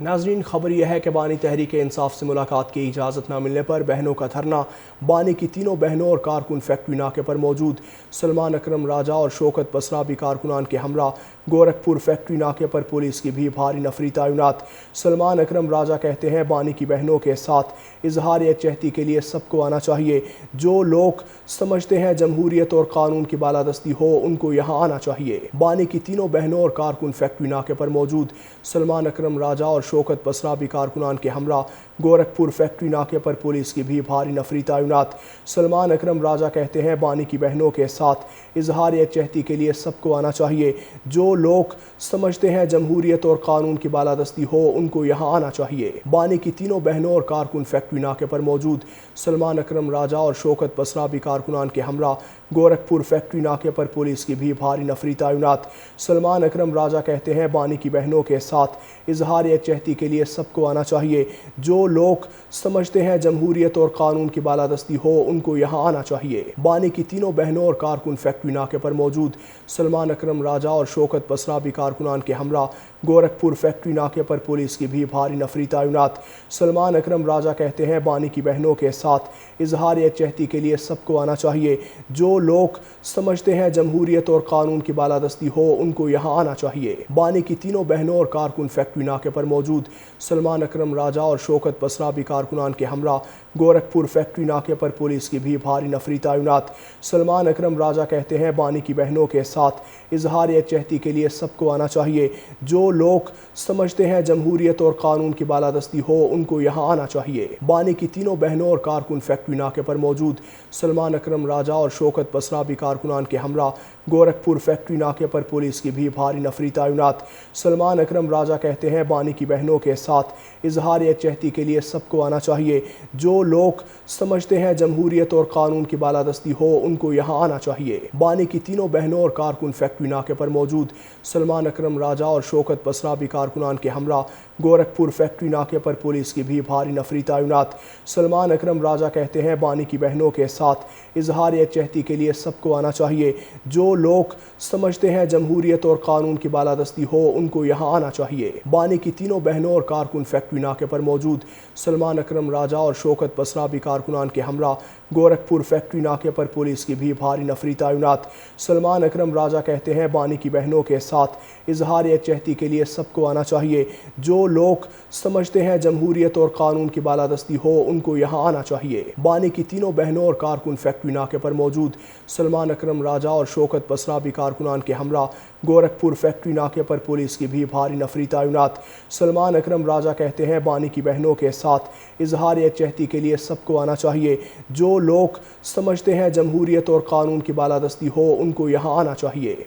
ناظرین، خبر یہ ہے کہ بانی تحریک انصاف سے ملاقات کی اجازت نہ ملنے پر بہنوں کا دھرنا۔ بانی کی تینوں بہنوں اور کارکن فیکٹری ناکے پر موجود۔ سلمان اکرم راجہ اور شوکت بسرا بھی کارکنان کے ہمراہ۔ گورکھپور فیکٹری ناکے پر پولیس کی بھی بھاری نفری تعینات۔ سلمان اکرم راجہ کہتے ہیں بانی کی بہنوں کے ساتھ اظہار یکجہتی کے لیے سب کو آنا چاہیے۔ جو لوگ سمجھتے ہیں جمہوریت اور قانون کی بالادستی ہو ان کو یہاں آنا چاہیے۔ بانی کی تینوں بہنوں اور کارکن فیکٹری ناکے پر موجود۔ سلمان اکرم راجہ اور شوکت بسرا بھی کارکنان کے ہمراہ۔ گورکھپور فیکٹری ناکے پر پولیس کی بھی بھاری نفری تعینات۔ سلمان اکرم راجہ کہتے ہیں بانی کی بہنوں کے ساتھ اظہار یکجہتی کے لیے سب کو آنا چاہیے۔ جو لوگ سمجھتے ہیں جمہوریت اور قانون کی بالادستی ہو ان کو یہاں آنا چاہیے۔ بانی کی تینوں بہنوں اور کارکن فیکٹری ناکے پر موجود۔ سلمان اکرم راجہ اور شوکت بسرا بھی کارکنان کے ہمراہ۔ گورکھپور فیکٹری ناکے پر پولیس کی بھی بھاری نفری تعینات۔ سلمان اکرم راجہ کہتے ہیں بانی کی بہنوں کے ساتھ اظہار یکجہتی کے لیے سب کو آنا چاہیے۔ جو لوگ سمجھتے ہیں جمہوریت اور قانون کی بالادستی ہو ان کو یہاں آنا چاہیے۔ بانی کی تینوں بہنوں اور کارکن فیکٹری ناکے پر موجود۔ سلمان اکرم راجہ اور شوکت بسرا بھی کارکنان کے ہمراہ۔ گورکھپور فیکٹری ناکے پر پولیس کی بھی بھاری نفری تعینات۔ سلمان اکرم راجہ کہتے ہیں بانی کی بہنوں کے ساتھ اظہار یکجہتی کے لیے سب کو آنا چاہیے۔ جو لوگ سمجھتے ہیں جمہوریت اور قانون کی بالادستی ہو ان کو یہاں آنا چاہیے۔ بانی کی تینوں بہنوں اور کارکن فیکٹری ناکے پر موجود۔ سلمان اکرم راجہ اور شوکت بسرا بھی کارکنان کے ہمراہ۔ گورکھپور فیکٹری ناکے پر پولیس کی بھی بھاری نفری تعینات۔ سلمان اکرم راجہ کہتے ہیں بانی کی بہنوں کے ساتھ اظہار یکجہتی کے لیے سب کو آنا چاہیے۔ جو لوگ سمجھتے ہیں جمہوریت اور قانون کی بالادستی ہو ان کو یہاں آنا چاہیے۔ بانی کی تینوں بہنوں اور کارکن فیکٹری ناکے پر موجود۔ سلمان اکرم راجہ اور شوکت بسرا بھی کارکنان کے ہمراہ۔ گورکھپور فیکٹری ناکے پر پولیس کی بھی بھاری نفری تعینات۔ سلمان اکرم راجہ کہتے ہیں بانی کی بہنوں کے ساتھ اظہار یکجہتی کے لیے سب کو آنا چاہیے۔ جو لوگ سمجھتے ہیں جمہوریت اور قانون کی بالادستی ہو ان کو یہاں آنا چاہیے۔ بانی کی تینوں بہنوں اور کارکن فیکٹری ناکے پر موجود۔ سلمان اکرم راجہ اور شوکت بسرا بھی کارکنان کے ہمراہ۔ گورکھپور فیکٹری ناکے پر پولیس کی بھی بھاری نفری تعینات۔ سلمان اکرم راجہ کہتے ہیں بانی کی بہنوں کے ساتھ اظہار یکجہتی کے لیے سب کو آنا چاہیے۔ جو لوگ سمجھتے ہیں جمہوریت اور قانون کی بالادستی ہو ان کو یہاں آنا چاہیے۔ بانی کی تینوں بہنوں اور کارکن فیکٹری ناکے پر موجود۔ سلمان اکرم راجہ اور شوکت بسرا بھی کارکنان کے ہمراہ۔ گورکھپور فیکٹری ناکے پر پولیس کی بھی بھاری نفری تعینات۔ سلمان اکرم راجہ کہتے ہیں بانی کی بہنوں کے ساتھ اظہار یکجہتی کے لیے سب کو آنا چاہیے۔ جو لوگ سمجھتے ہیں جمہوریت اور قانون کی بالادستی ہو ان کو یہاں آنا چاہیے۔ بانی کی تینوں بہنوں اور کارکن فیکٹری ناکے پر موجود۔ سلمان اکرم راجہ اور شوکت بسرا بھی کارکنان کے ہمراہ۔ گورکھپور فیکٹری ناکے پر پولیس کی بھی بھاری نفری تعینات۔ سلمان اکرم راجہ کہتے ہیں بانی کی بہنوں کے ساتھ اظہار یکجہتی کے لیے سب کو آنا چاہیے۔ جو لوگ سمجھتے ہیں جمہوریت اور قانون کی بالادستی ہو ان کو یہاں آنا چاہیے۔